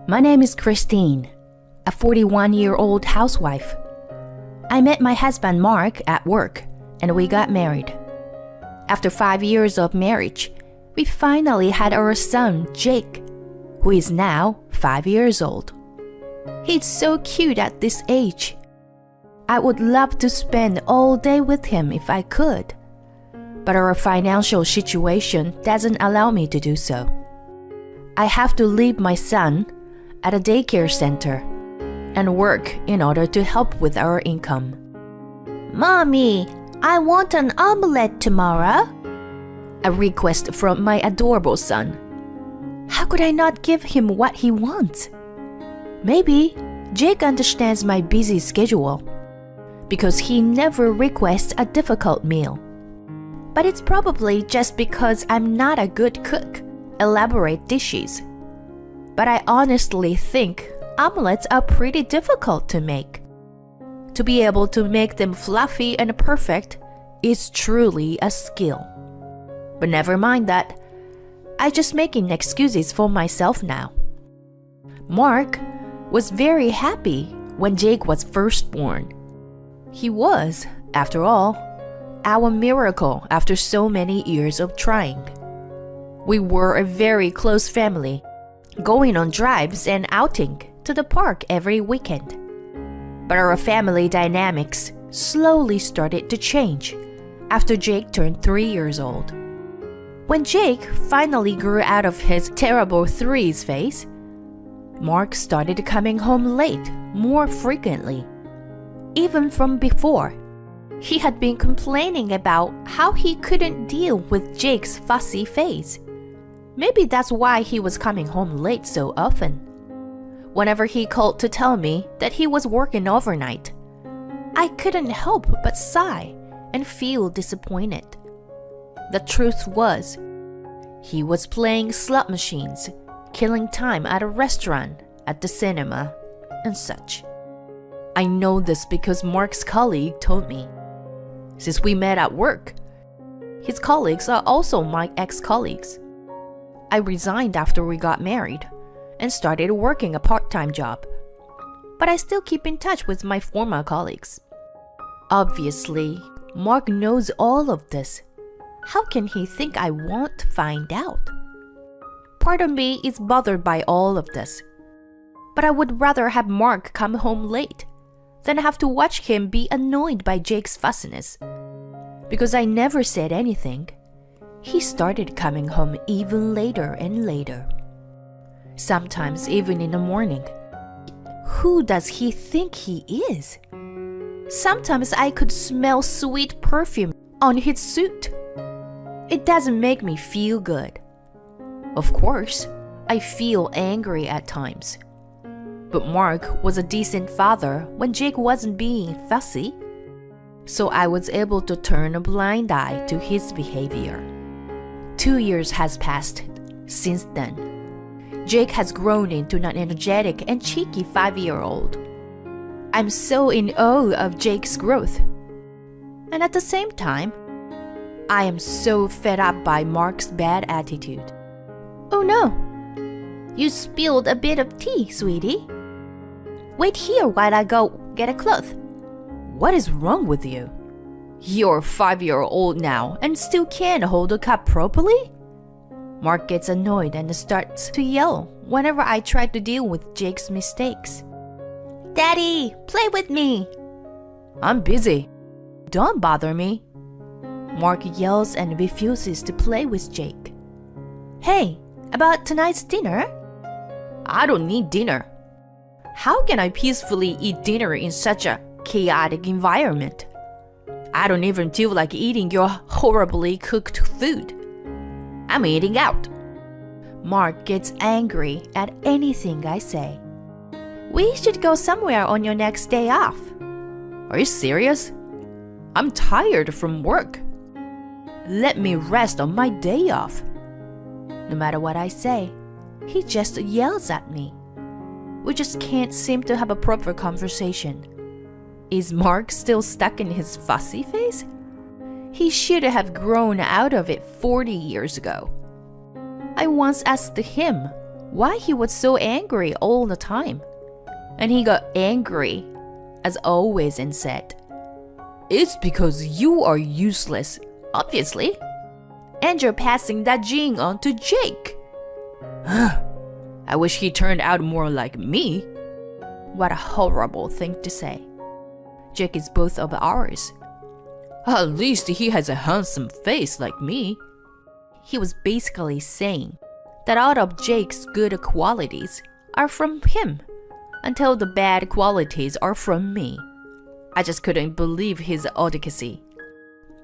My name is Christine, a 41-year-old housewife. I met my husband Mark at work, and we got married. After 5 years of marriage, we finally had our son, Jake, who is now 5 years old. He's so cute at this age. I would love to spend all day with him if I could, but our financial situation doesn't allow me to do so. I have to leave my son at a daycare center and work in order to help with our income. Mommy, I want an omelette tomorrow. A request from my adorable son. How could I not give him what he wants? Maybe Jake understands my busy schedule because he never requests a difficult meal. But it's probably just because I'm not a good cook, elaborate dishes. But I honestly think omelets are pretty difficult to make. To be able to make them fluffy and perfect is truly a skill. But never mind that. I'm just making excuses for myself now. Mark was very happy when Jake was first born. He was, after all, our miracle after so many years of trying. We were a very close family, going on drives and outing to the park every weekend. But our family dynamics slowly started to change after Jake turned 3 years old. When Jake finally grew out of his terrible threes phase, Mark started coming home late more frequently. Even from before, he had been complaining about how he couldn't deal with Jake's fussy phase. Maybe that's why he was coming home late so often. Whenever he called to tell me that he was working overnight, I couldn't help but sigh and feel disappointed. The truth was, he was playing slot machines, killing time at a restaurant, at the cinema, and such. I know this because Mark's colleague told me. Since we met at work, his colleagues are also my ex-colleagues. I resigned after we got married and started working a part-time job, but I still keep in touch with my former colleagues. Obviously, Mark knows all of this. How can he think I won't find out? Part of me is bothered by all of this, but I would rather have Mark come home late than have to watch him be annoyed by Jake's fussiness. Because I never said anything, he started coming home even later and later. Sometimes even in the morning. Who does he think he is? Sometimes I could smell sweet perfume on his suit. It doesn't make me feel good. Of course, I feel angry at times. But Mark was a decent father when Jake wasn't being fussy, so I was able to turn a blind eye to his behavior. 2 years has passed since then. Jake has grown into an energetic and cheeky 5-year-old. I'm so in awe of Jake's growth. And at the same time, I am so fed up by Mark's bad attitude. Oh no! You spilled a bit of tea, sweetie. Wait here while I go get a cloth. What is wrong with you? You're 5-year-old now and still can't hold a cup properly? Mark gets annoyed and starts to yell whenever I try to deal with Jake's mistakes. Daddy, play with me. I'm busy. Don't bother me. Mark yells and refuses to play with Jake. Hey, about tonight's dinner? I don't need dinner. How can I peacefully eat dinner in such a chaotic environment? I don't even feel like eating your horribly cooked food. I'm eating out. Mark gets angry at anything I say. We should go somewhere on your next day off. Are you serious? I'm tired from work. Let me rest on my day off. No matter what I say, he just yells at me. We just can't seem to have a proper conversation. Is Mark still stuck in his fussy phase? He should have grown out of it 40 years ago. I once asked him why he was so angry all the time. And he got angry, as always, and said, "It's because you are useless, obviously. And you're passing that gene on to Jake." I wish he turned out more like me. What a horrible thing to say. Jake is both of ours. At least he has a handsome face like me. He was basically saying that all of Jake's good qualities are from him, until the bad qualities are from me. I just couldn't believe his audacity.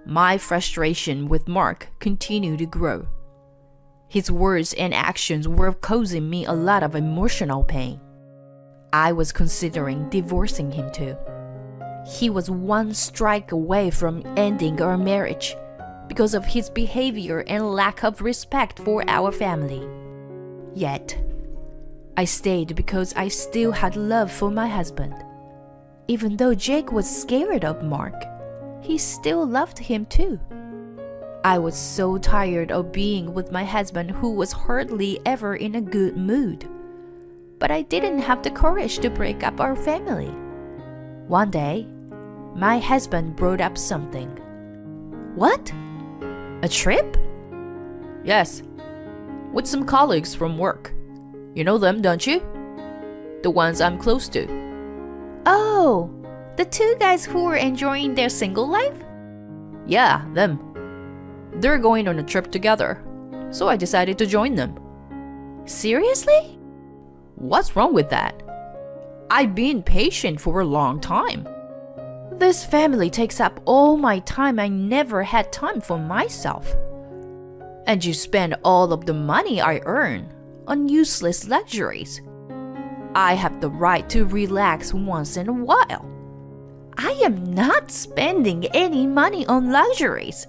My frustration with Mark continued to grow. His words and actions were causing me a lot of emotional pain. I was considering divorcing him too. He was one strike away from ending our marriage because of his behavior and lack of respect for our family. Yet, I stayed because I still had love for my husband. Even though Jake was scared of Mark, he still loved him too. I was so tired of being with my husband who was hardly ever in a good mood. But I didn't have the courage to break up our family. One day, my husband brought up something. What? A trip? Yes, with some colleagues from work. You know them, don't you? The ones I'm close to. Oh, the two guys who were enjoying their single life? Yeah, them. They're going on a trip together, so I decided to join them. Seriously? What's wrong with that? I've been patient for a long time. This family takes up all my time. I never had time for myself. And you spend all of the money I earn on useless luxuries. I have the right to relax once in a while. I am not spending any money on luxuries.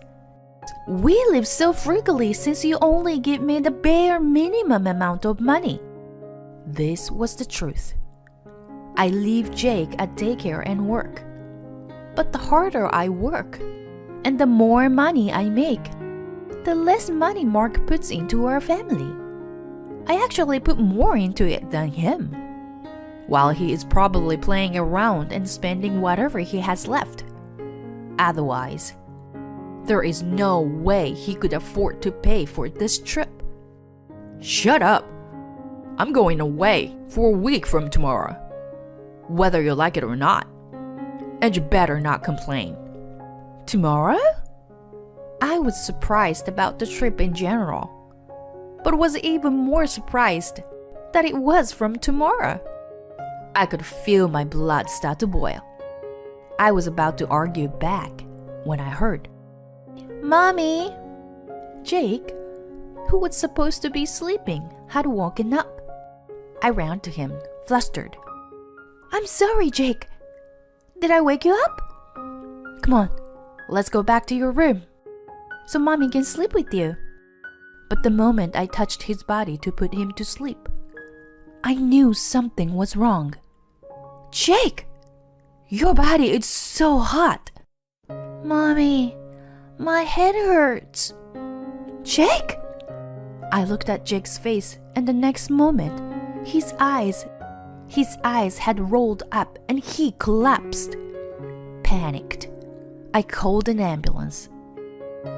We live so frugally since you only give me the bare minimum amount of money. This was the truth. I leave Jake at daycare and work. But the harder I work, and the more money I make, the less money Mark puts into our family. I actually put more into it than him, while he is probably playing around and spending whatever he has left. Otherwise, there is no way he could afford to pay for this trip. Shut up! I'm going away for a week from tomorrow, whether you like it or not. And you better not complain. Tomorrow? I was surprised about the trip in general, but was even more surprised that it was from tomorrow. I could feel my blood start to boil. I was about to argue back when I heard, Mommy! Jake, who was supposed to be sleeping, had woken up. I ran to him, flustered. I'm sorry, Jake. Did I wake you up? Come on, let's go back to your room, so Mommy can sleep with you. But the moment I touched his body to put him to sleep, I knew something was wrong. Jake, your body is so hot. Mommy, my head hurts. Jake? I looked at Jake's face, and the next moment, his eyes had rolled up and he collapsed. Panicked, I called an ambulance.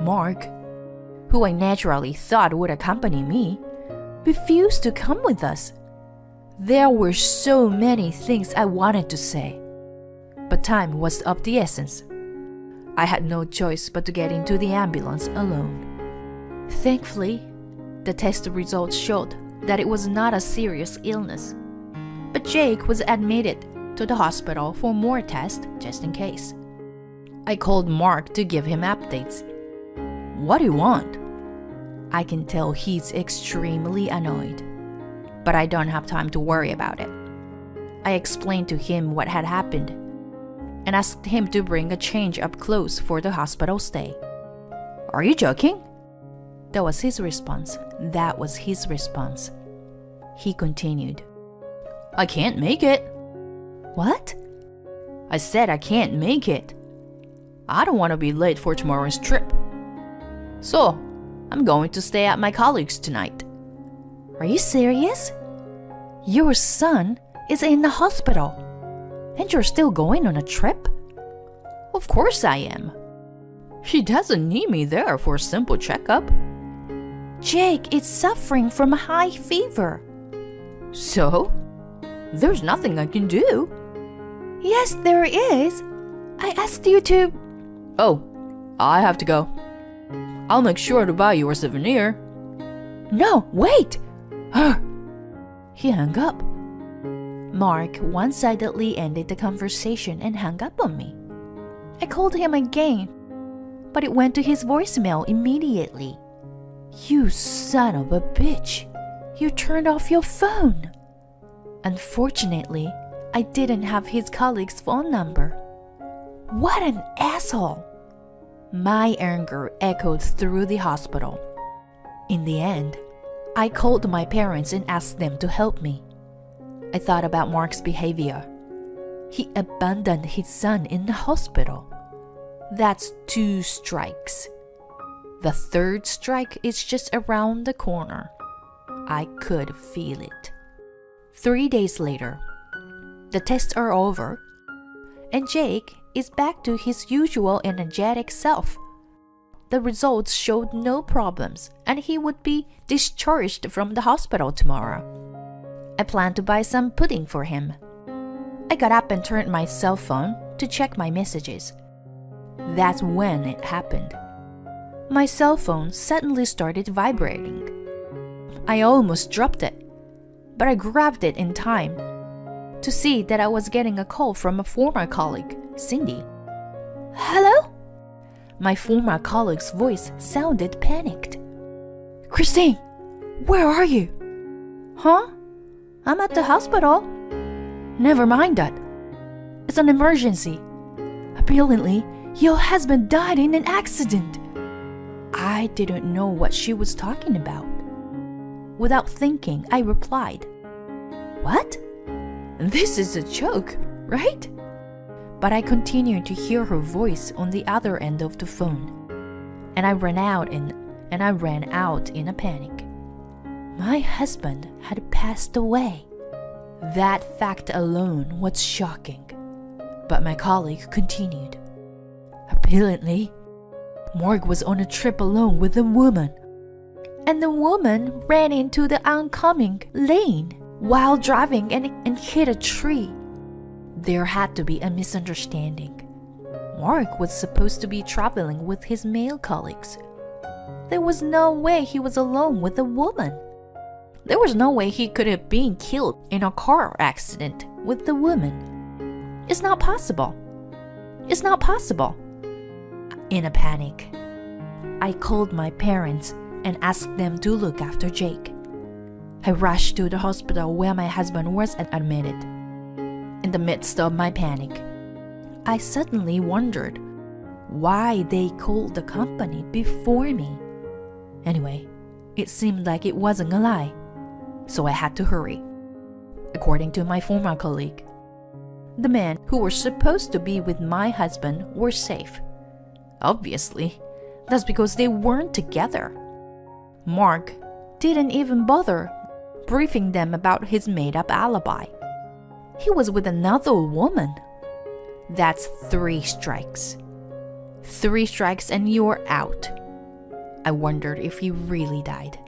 Mark, who I naturally thought would accompany me, refused to come with us. There were so many things I wanted to say, but time was of the essence. I had no choice but to get into the ambulance alone. Thankfully, the test results showed that it was not a serious illness, but Jake was admitted to the hospital for more tests just in case. I called Mark to give him updates. What do you want? I can tell he's extremely annoyed, but I don't have time to worry about it. I explained to him what had happened and asked him to bring a change of clothes for the hospital stay. Are you joking? That was his response. He continued. I can't make it. What? I said I can't make it. I don't want to be late for tomorrow's trip. So, I'm going to stay at my colleague's tonight. Are you serious? Your son is in the hospital, and you're still going on a trip? Of course I am. He doesn't need me there for a simple checkup. Jake is suffering from high fever. So? There's nothing I can do. Yes, there is. I asked you to... Oh, I have to go. I'll make sure to buy you a souvenir. No, wait! He hung up. Mark one-sidedly ended the conversation and hung up on me. I called him again, but it went to his voicemail immediately. You son of a bitch! You turned off your phone! Unfortunately, I didn't have his colleague's phone number. What an asshole! My anger echoed through the hospital. In the end, I called my parents and asked them to help me. I thought about Mark's behavior. He abandoned his son in the hospital. That's 2 strikes. The 3rd strike is just around the corner. I could feel it. 3 days later, the tests are over, and Jake is back to his usual energetic self. The results showed no problems, and he would be discharged from the hospital tomorrow. I planned to buy some pudding for him. I got up and turned my cell phone to check my messages. That's when it happened. My cell phone suddenly started vibrating. I almost dropped it, but I grabbed it in time to see that I was getting a call from a former colleague, Cindy. Hello? My former colleague's voice sounded panicked. Christine, where are you? Huh? I'm at the hospital. Never mind that. It's an emergency. Apparently, your husband died in an accident. I didn't know what she was talking about. Without thinking, I replied, What? This is a joke, right? But I continued to hear her voice on the other end of the phone, and I ran out in a panic. My husband had passed away. That fact alone was shocking. But my colleague continued. Apparently, Mark was on a trip alone with a woman, and the woman ran into the oncoming lane while driving and hit a tree. There had to be a misunderstanding. Mark was supposed to be traveling with his male colleagues. There was no way he was alone with a woman. There was no way he could have been killed in a car accident with the woman. It's not possible. It's not possible. In a panic, I called my parents and asked them to look after Jake. I rushed to the hospital where my husband was admitted. In the midst of my panic, I suddenly wondered why they called the company before me. Anyway, it seemed like it wasn't a lie, so I had to hurry. According to my former colleague, the men who were supposed to be with my husband were safe. Obviously, that's because they weren't together. Mark didn't even bother briefing them about his made-up alibi. He was with another woman. That's 3 strikes. 3 strikes and you're out. I wondered if he really died.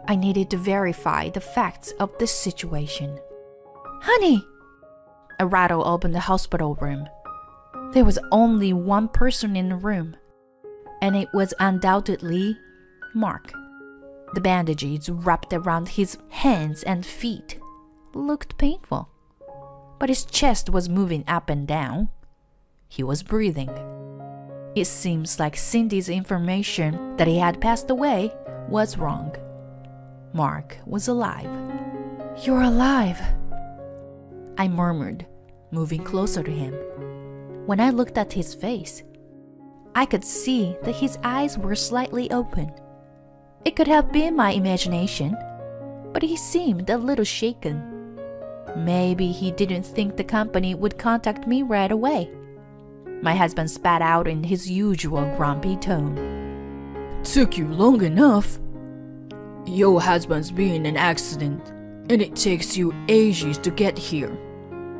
I needed to verify the facts of this situation. Honey! A rattle opened the hospital room. There was only one person in the room, and it was undoubtedly Mark. The bandages wrapped around his hands and feet looked painful, but his chest was moving up and down. He was breathing. It seems like Cindy's information that he had passed away was wrong. Mark was alive. You're alive, I murmured, moving closer to him. When I looked at his face, I could see that his eyes were slightly open. It could have been my imagination, but he seemed a little shaken. Maybe he didn't think the company would contact me right away. My husband spat out in his usual grumpy tone. Took you long enough. Your husband's been in an accident, and it takes you ages to get here.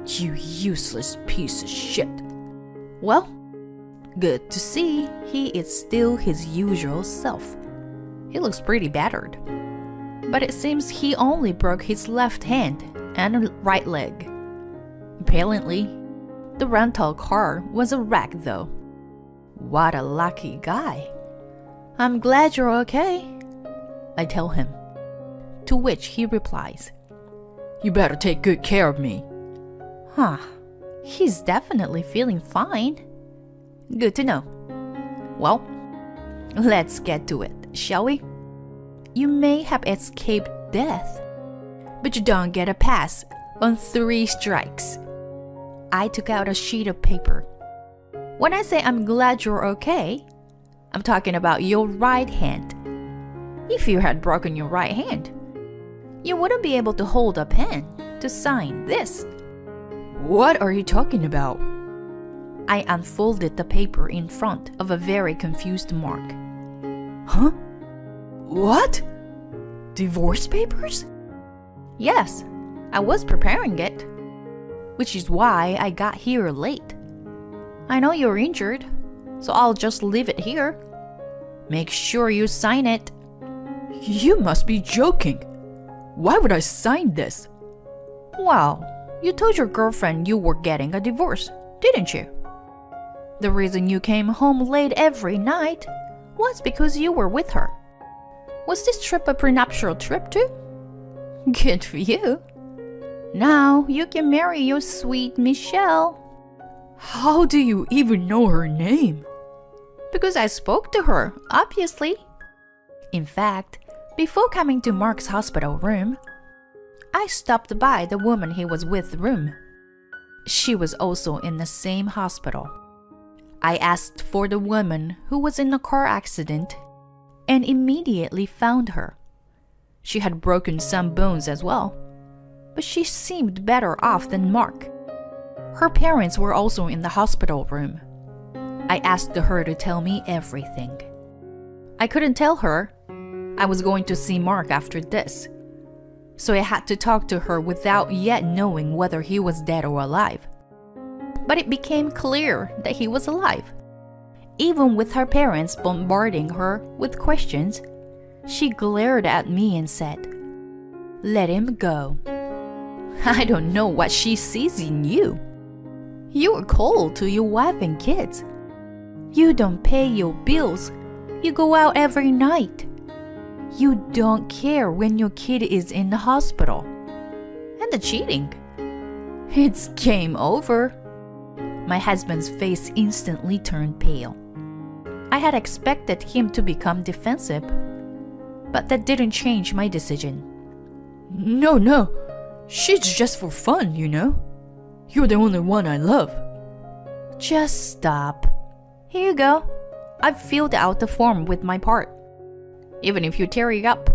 You useless piece of shit. Well, good to see he is still his usual self. He looks pretty battered. But it seems he only broke his left hand and right leg. Apparently, the rental car was a wreck though. What a lucky guy. I'm glad you're okay, I tell him. To which he replies, You better take good care of me. Huh, he's definitely feeling fine. Good to know. Well, let's get to it, shall we? You may have escaped death, but you don't get a pass on 3 strikes. I took out a sheet of paper. When I say I'm glad you're okay, I'm talking about your right hand. If you had broken your right hand, you wouldn't be able to hold a pen to sign this. What are you talking about? I unfolded the paper in front of a very confused Mark. Huh? What? Divorce papers? Yes, I was preparing it, which is why I got here late. I know you're injured, so I'll just leave it here. Make sure you sign it. You must be joking. Why would I sign this? Well, you told your girlfriend you were getting a divorce, didn't you? The reason you came home late every night was because you were with her. Was this trip a prenuptial trip too? Good for you. Now you can marry your sweet Michelle. How do you even know her name? Because I spoke to her, obviously. In fact, before coming to Mark's hospital room, I stopped by the woman he was with room. She was also in the same hospital. I asked for the woman who was in a car accident and immediately found her. She had broken some bones as well, but she seemed better off than Mark. Her parents were also in the hospital room. I asked her to tell me everything. I couldn't tell her I was going to see Mark after this, so I had to talk to her without yet knowing whether he was dead or alive. But it became clear that he was alive. Even with her parents bombarding her with questions, she glared at me and said, "Let him go." I don't know what she sees in you. You are cold to your wife and kids. You don't pay your bills. You go out every night. You don't care when your kid is in the hospital. And the cheating. It's game over. My husband's face instantly turned pale. I had expected him to become defensive, but that didn't change my decision. No. She's just for fun, you know. You're the only one I love. Just stop. Here you go. I've filled out the form with my part. Even if you tear it up,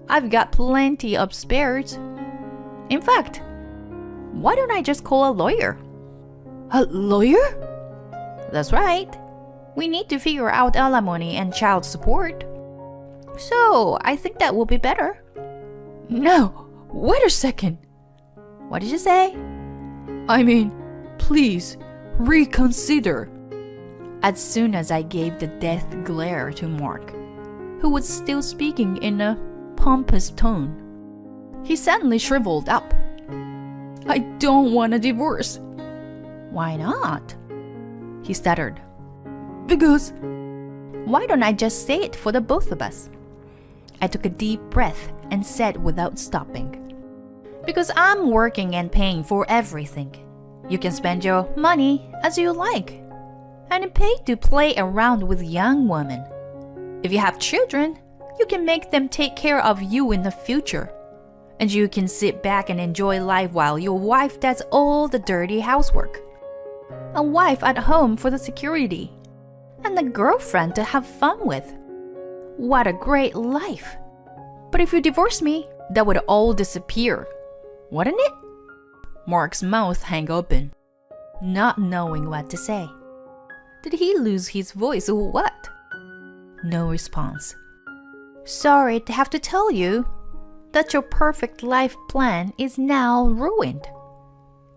I've got plenty of spares. In fact, why don't I just call a lawyer? A lawyer? That's right. We need to figure out alimony and child support. So, I think that will be better. No, wait a second. What did you say? I mean, please, reconsider. As soon as I gave the death glare to Mark, who was still speaking in a pompous tone, he suddenly shriveled up. I don't want a divorce. Why not? He stuttered. Because... Why don't I just say it for the both of us? I took a deep breath and said without stopping. Because I'm working and paying for everything. You can spend your money as you like. And pay to play around with young women. If you have children, you can make them take care of you in the future. And you can sit back and enjoy life while your wife does all the dirty housework. A wife at home for the security. And the girlfriend to have fun with. What a great life. But if you divorce me, that would all disappear, wouldn't it? Mark's mouth hung open, not knowing what to say. Did he lose his voice or what? No response. Sorry to have to tell you that your perfect life plan is now ruined.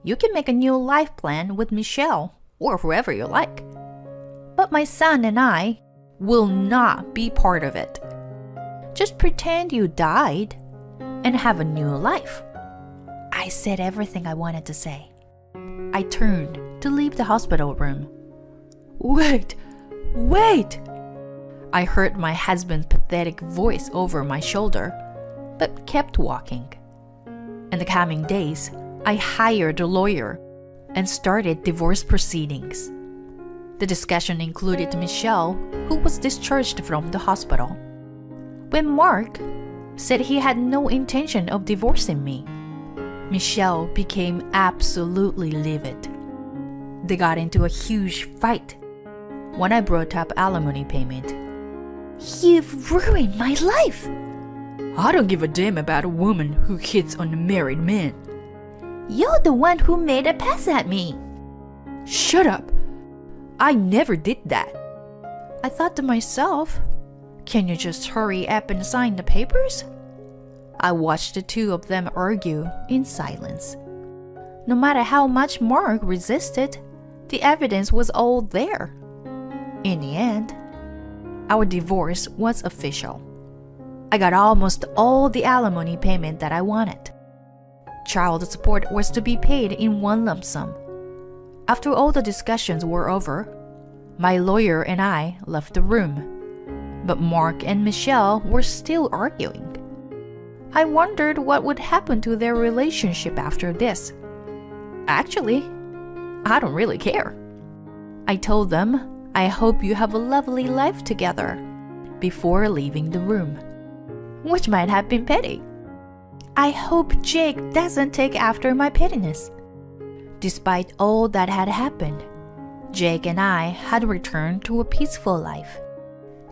You can make a new life plan with Michelle or whoever you like. But my son and I will not be part of it. Just pretend you died and have a new life. I said everything I wanted to say. I turned to leave the hospital room. Wait! I heard my husband's pathetic voice over my shoulder, but kept walking. In the coming days, I hired a lawyer and started divorce proceedings. The discussion included Michelle, who was discharged from the hospital. When Mark said he had no intention of divorcing me, Michelle became absolutely livid. They got into a huge fight when I brought up alimony payment. You've ruined my life! I don't give a damn about a woman who hits on a married man. You're the one who made a pass at me. Shut up! I never did that. I thought to myself, can you just hurry up and sign the papers? I watched the two of them argue in silence. No matter how much Mark resisted, the evidence was all there. In the end, our divorce was official. I got almost all the alimony payment that I wanted. Child support was to be paid in one lump sum. After all the discussions were over, my lawyer and I left the room, but Mark and Michelle were still arguing. I wondered what would happen to their relationship after this. Actually, I don't really care. I told them, I hope you have a lovely life together, before leaving the room, which might have been petty. I hope Jake doesn't take after my pettiness. Despite all that had happened, Jake and I had returned to a peaceful life.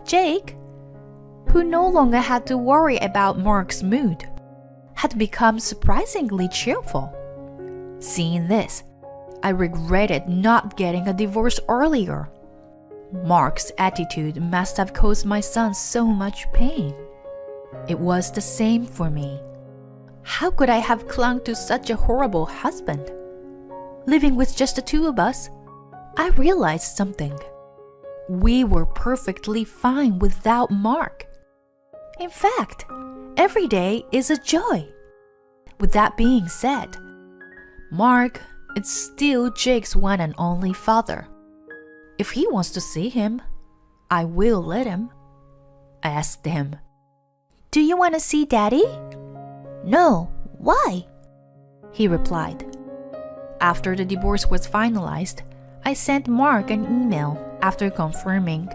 Jake, who no longer had to worry about Mark's mood, had become surprisingly cheerful. Seeing this, I regretted not getting a divorce earlier. Mark's attitude must have caused my son so much pain. It was the same for me. How could I have clung to such a horrible husband? Living with just the two of us, I realized something. We were perfectly fine without Mark. In fact, every day is a joy. With that being said, Mark is still Jake's one and only father. If he wants to see him, I will let him. I asked him, Do you want to see Daddy? No, why? He replied. After the divorce was finalized, I sent Mark an email after confirming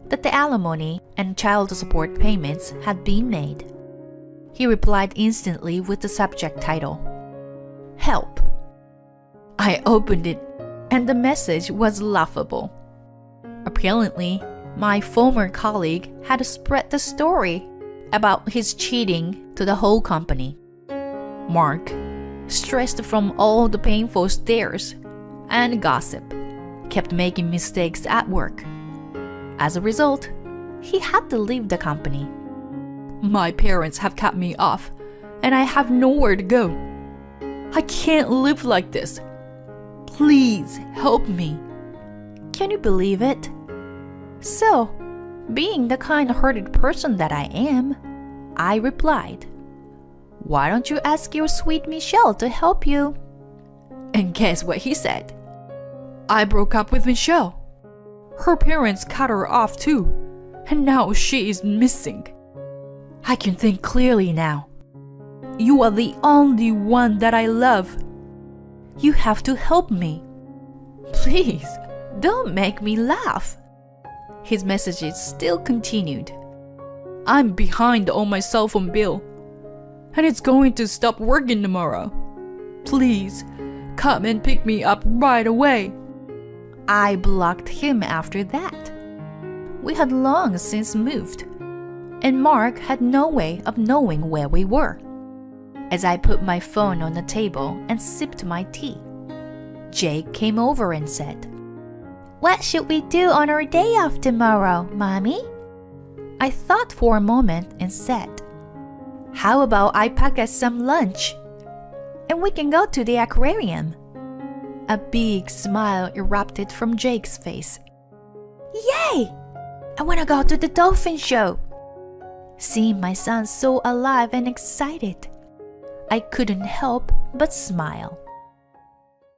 that the alimony and child support payments had been made. He replied instantly with the subject title, Help. I opened it, and the message was laughable. Apparently, my former colleague had spread the story about his cheating to the whole company. Mark, stressed from all the painful stares and gossip, kept making mistakes at work. As a result, he had to leave the company. My parents have cut me off, and I have nowhere to go. I can't live like this. Please help me. Can you believe it? So, being the kind-hearted person that I am, I replied, Why don't you ask your sweet Michelle to help you? And guess what he said? I broke up with Michelle. Her parents cut her off too, and now she is missing. I can think clearly now. You are the only one that I love. You have to help me. Please, don't make me laugh. His messages still continued. I'm behind on my cell phone bill, and it's going to stop working tomorrow. Please, come and pick me up right away. I blocked him after that. We had long since moved, and Mark had no way of knowing where we were. As I put my phone on the table and sipped my tea, Jake came over and said, What should we do on our day off tomorrow, Mommy? I thought for a moment and said, "How about I pack us some lunch? And we can go to the aquarium." A big smile erupted from Jake's face. "Yay! I want to go to the dolphin show." Seeing my son so alive and excited, I couldn't help but smile.